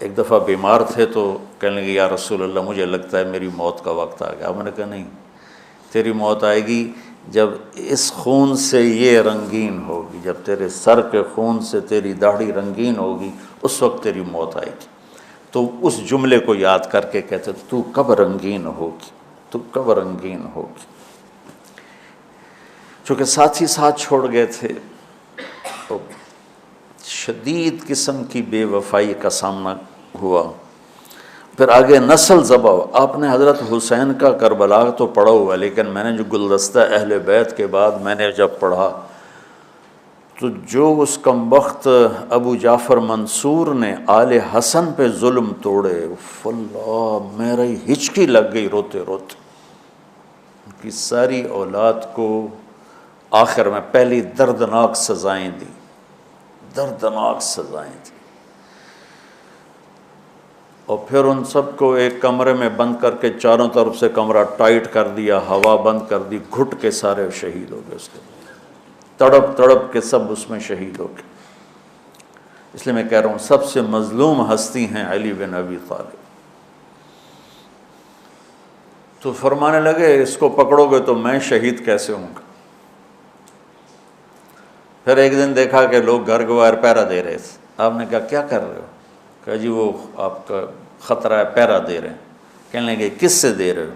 ایک دفعہ بیمار تھے تو کہنے لگے یا رسول اللہ مجھے لگتا ہے میری موت کا وقت آ گیا. میں نے کہا نہیں، تیری موت آئے گی جب اس خون سے یہ رنگین ہوگی، جب تیرے سر کے خون سے تیری داڑھی رنگین ہوگی اس وقت تیری موت آئے گی. تو اس جملے کو یاد کر کے کہتے تو کب رنگین ہوگی، تو کب رنگین ہوگی. چونکہ ساتھی ساتھ چھوڑ گئے تھے تو شدید قسم کی بے وفائی کا سامنا ہوا. پھر آگے نسل ذبح. آپ نے حضرت حسین کا کربلا تو پڑھا ہوا، لیکن میں نے جو گلدستہ اہل بیت کے بعد میں نے جب پڑھا تو جو اس کمبخت ابو جعفر منصور نے آل حسن پہ ظلم توڑے، اللہ میرا ہچکی لگ گئی روتے روتے. ان کی ساری اولاد کو آخر میں پہلی دردناک سزائیں دی، دردناک سزائیں دی، اور پھر ان سب کو ایک کمرے میں بند کر کے چاروں طرف سے کمرہ ٹائٹ کر دیا، ہوا بند کر دی، گھٹ کے سارے شہید ہو گئے. اس کے تڑپ تڑپ کے سب اس میں شہید ہو گئے. اس لیے میں کہہ رہا ہوں سب سے مظلوم ہستی ہیں علی بن ابی طالب. تو فرمانے لگے اس کو پکڑو گے تو میں شہید کیسے ہوں گا. پھر ایک دن دیکھا کہ لوگ گھر کے باہر پہرا دے رہے تھے. آپ نے کہا کیا کر رہے ہو؟ کہا جی وہ آپ کا خطرہ ہے، پہرا دے رہے ہیں. کہنے لگے کس سے دے رہے ہو؟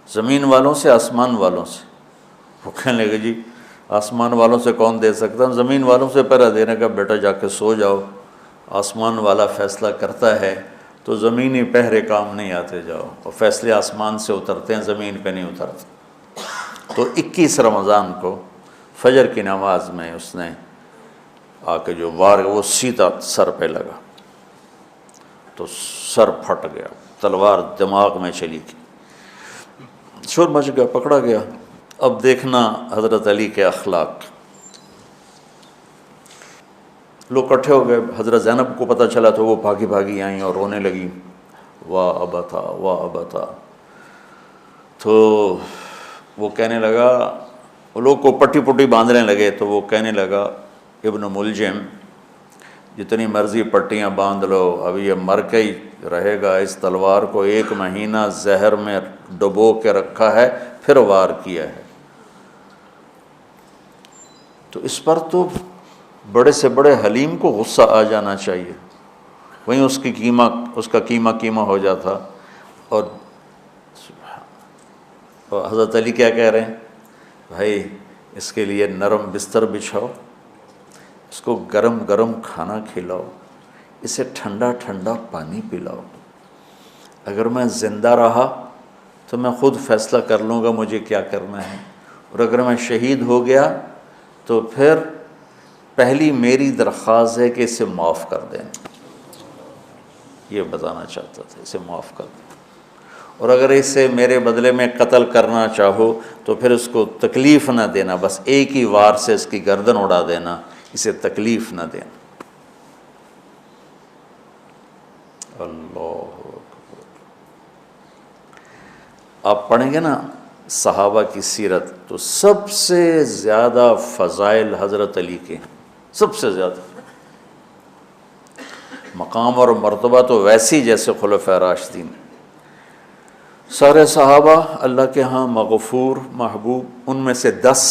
زمین والوں سے، آسمان والوں سے. وہ کہنے لگے جی آسمان والوں سے کون دے سکتا، زمین والوں سے پہرا دینے کا. بیٹا جا کے سو جاؤ، آسمان والا فیصلہ کرتا ہے تو زمینی پہرے کام نہیں آتے. جاؤ، اور فیصلے آسمان سے اترتے ہیں، زمین پہ نہیں اترتے. تو 21 رمضان کو فجر کی نماز میں اس نے آ کے جو وار وہ سیدھا سر پہ لگا تو سر پھٹ گیا، تلوار دماغ میں چلی گئی، شور مچ گیا، پکڑا گیا. اب دیکھنا حضرت علی کے اخلاق. لوگ اکٹھے ہو گئے. حضرت زینب کو پتہ چلا تو وہ بھاگی بھاگی آئیں اور رونے لگی، واہ ابتا واہ ابتا. تو وہ کہنے لگا، وہ لوگ کو پٹی پٹی باندھنے لگے تو وہ کہنے لگا ابن ملجم جتنی مرضی پٹیاں باندھ لو، اب یہ مر کے ہی رہے گا. اس تلوار کو 1 مہینہ زہر میں ڈبو کے رکھا ہے پھر وار کیا ہے. تو اس پر تو بڑے سے بڑے حلیم کو غصہ آ جانا چاہیے. وہیں اس کا قیمہ ہو جاتا. اور حضرت علی کیا کہہ رہے ہیں؟ بھائی اس کے لیے نرم بستر بچھاؤ، اس کو گرم گرم کھانا کھلاؤ، اسے ٹھنڈا ٹھنڈا پانی پلاؤ. اگر میں زندہ رہا تو میں خود فیصلہ کر لوں گا مجھے کیا کرنا ہے، اور اگر میں شہید ہو گیا تو پھر پہلی میری درخواست ہے کہ اسے معاف کر دیں. یہ بتانا چاہتا تھا، اسے معاف کر دیں. اور اگر اسے میرے بدلے میں قتل کرنا چاہو تو پھر اس کو تکلیف نہ دینا، بس ایک ہی وار سے اس کی گردن اڑا دینا، اسے تکلیف نہ دینا. اللہ اکبر. آپ پڑھیں گے نا صحابہ کی سیرت تو سب سے زیادہ فضائل حضرت علی کے، سب سے زیادہ مقام اور مرتبہ تو ویسی جیسے خلفائے راشدین. سارے صحابہ اللہ کے ہاں مغفور محبوب. ان میں سے 10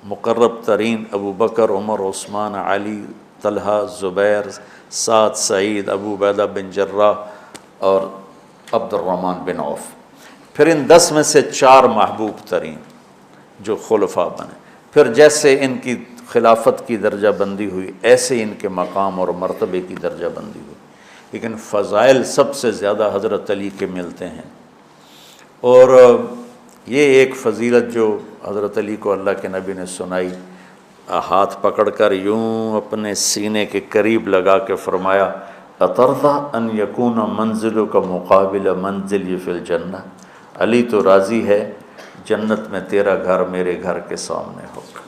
مقرب ترین ابو بکر، عمر، عثمان، علی، طلحہ، زبیر، سعد، سعید، ابو عبیدہ بن جراح اور عبد الرحمن بن عوف. پھر ان 10 میں سے 4 محبوب ترین جو خلفاء بنے. پھر جیسے ان کی خلافت کی درجہ بندی ہوئی ایسے ان کے مقام اور مرتبے کی درجہ بندی ہوئی. لیکن فضائل سب سے زیادہ حضرت علی کے ملتے ہیں. اور یہ ایک فضیلت جو حضرت علی کو اللہ کے نبی نے سنائی، ہاتھ پکڑ کر یوں اپنے سینے کے قریب لگا کے فرمایا اترضی ان یکون منزلک مقابل منزلی فی الجنہ. علی تو راضی ہے جنت میں تیرا گھر میرے گھر کے سامنے ہوگا.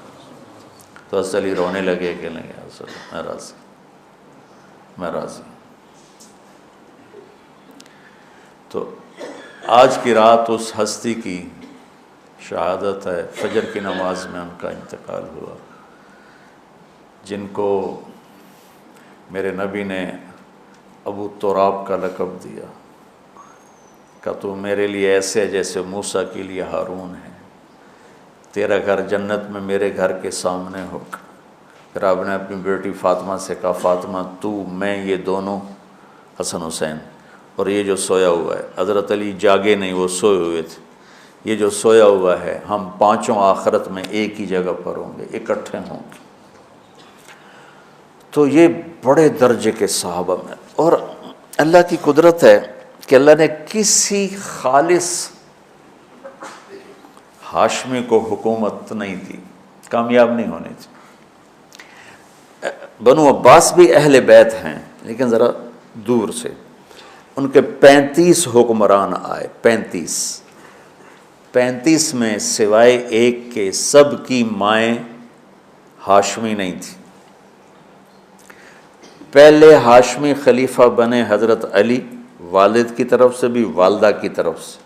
تو حضرت علی رونے لگے کہ نہیں حضرت میں راضی، میں راضی. تو آج کی رات اس ہستی کی شہادت ہے، فجر کی نماز میں ان کا انتقال ہوا، جن کو میرے نبی نے ابو تراب کا لقب دیا کہ تو میرے لیے ایسے جیسے موسیٰ کے لیے ہارون ہے، تیرا گھر جنت میں میرے گھر کے سامنے ہوگا۔ پھر آپ نے اپنی بیٹی فاطمہ سے کہا فاطمہ تو میں یہ دونوں حسن حسین اور یہ جو سویا ہوا ہے، حضرت علی جاگے نہیں، وہ سوئے ہوئے تھے، یہ جو سویا ہوا ہے ہم پانچوں آخرت میں ایک ہی جگہ پر ہوں گے، اکٹھے ہوں گے۔ تو یہ بڑے درجے کے صحابہ میں، اور اللہ کی قدرت ہے کہ اللہ نے کسی خالص ہاشمی کو حکومت نہیں دی، کامیاب نہیں ہونے دی۔ بنو عباس بھی اہل بیت ہیں لیکن ذرا دور سے، ان کے 35 حکمران آئے، 35 میں سوائے ایک کے سب کی مائیں ہاشمی نہیں تھی۔ پہلے ہاشمی خلیفہ بنے حضرت علی، والد کی طرف سے بھی والدہ کی طرف سے،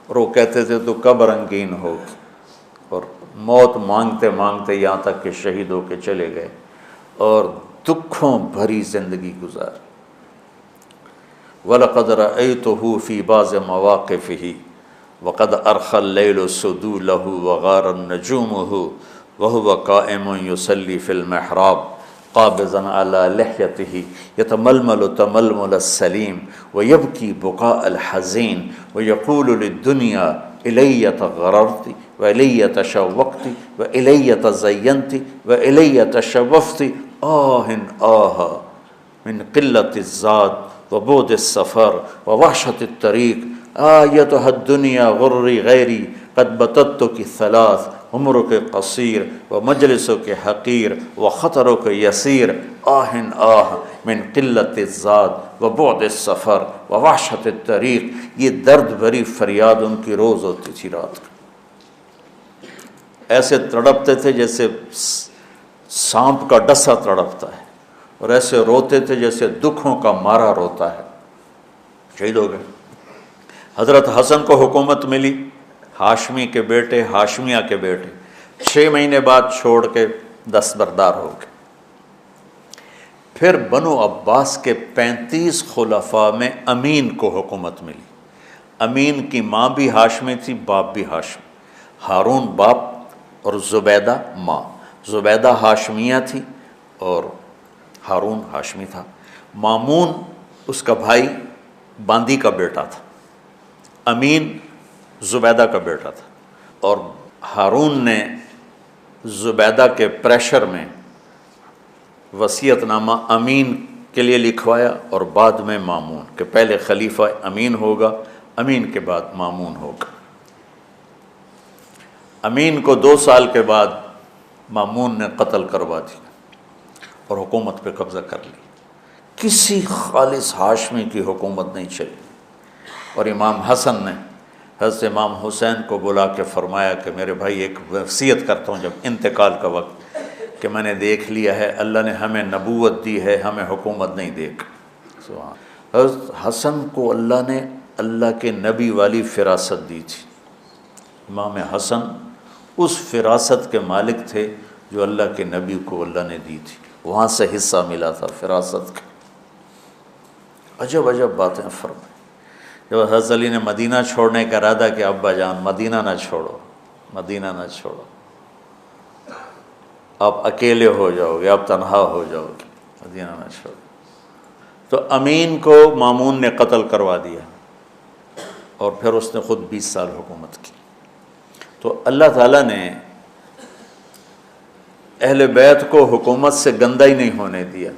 اور وہ کہتے تھے تو کب رنگین ہوگی، اور موت مانگتے مانگتے یہاں تک کہ شہید ہو کے چلے گئے اور دکھوں بھری زندگی گزار۔ وَلَقَدْ رَأَيْتُهُ فِي بَعْضِ مَوَاقِفِهِ وَقَدْ أَرْخَى اللَّيْلُ سُدُولَهُ وَغَارَ النَّجُومُهُ وَهُوَ قَائِمٌ يُصَلِّي فِي الْمِحْرَابِ قابضاً على لحيته يتململ تململ السليم ويبكي بكاء الحزين ويقول للدنيا إلي تغررت وإلي تشوقت وإلي تزينت وإلي تشوفت من قلة الزاد وبعد السفر ووحشة الطريق آيتها الدنيا غري غيري قد بتتك ثلاث عمرك قصير ومجلسك حقير وخطرك يسير من قلة الزاد وبعد السفر ووحشة الطريق۔ یہ درد بھری فریاد ان کی روز ہوتی تھی رات کو، ایسے تڑپتے تھے جیسے سانپ کا ڈسا تڑپتا ہے، اور ایسے روتے تھے جیسے دکھوں کا مارا روتا ہے۔ شہید ہو گئے۔ حضرت حسن کو حکومت ملی، ہاشمی کے بیٹے، ہاشمیہ کے بیٹے 6 مہینے بعد چھوڑ کے دستبردار ہو گئے۔ پھر بنو عباس کے 35 خلفاء میں امین کو حکومت ملی۔ امین کی ماں بھی ہاشمی تھی، باپ بھی ہاشمی، ہارون باپ اور زبیدہ ماں۔ زبیدہ ہاشمیہ تھی اور ہارون ہاشمی تھا۔ مامون اس کا بھائی باندی کا بیٹا تھا، امین زبیدہ کا بیٹا تھا، اور ہارون نے زبیدہ کے پریشر میں وصیت نامہ امین کے لیے لکھوایا، اور بعد میں مامون، کہ پہلے خلیفہ امین ہوگا، امین کے بعد مامون ہوگا۔ امین کو 2 سال کے بعد مامون نے قتل کروا دیا اور حکومت پہ قبضہ کر لی۔ کسی خالص ہاشمی کی حکومت نہیں چلی، اور امام حسن نے حضرت امام حسین کو بلا کے فرمایا کہ میرے بھائی ایک وصیت کرتا ہوں جب انتقال کا وقت، کہ میں نے دیکھ لیا ہے اللہ نے ہمیں نبوت دی ہے، ہمیں حکومت نہیں دے گا۔ حضرت حسن کو اللہ نے اللہ کے نبی والی فراست دی تھی۔ امام حسن اس فراست کے مالک تھے جو اللہ کے نبی کو اللہ نے دی تھی، وہاں سے حصہ ملا تھا فراست کا۔ عجب عجب باتیں فرمائیں۔ جب حضرت علی نے مدینہ چھوڑنے کا ارادہ کیا، ابا جان مدینہ نہ چھوڑو، مدینہ نہ چھوڑو، آپ اکیلے ہو جاؤ گے، آپ تنہا ہو جاؤ گے، مدینہ نہ چھوڑو۔ تو امین کو مامون نے قتل کروا دیا، اور پھر اس نے خود 20 سال حکومت کی۔ تو اللہ تعالیٰ نے اہل بیت کو حکومت سے گندہ ہی نہیں ہونے دیا۔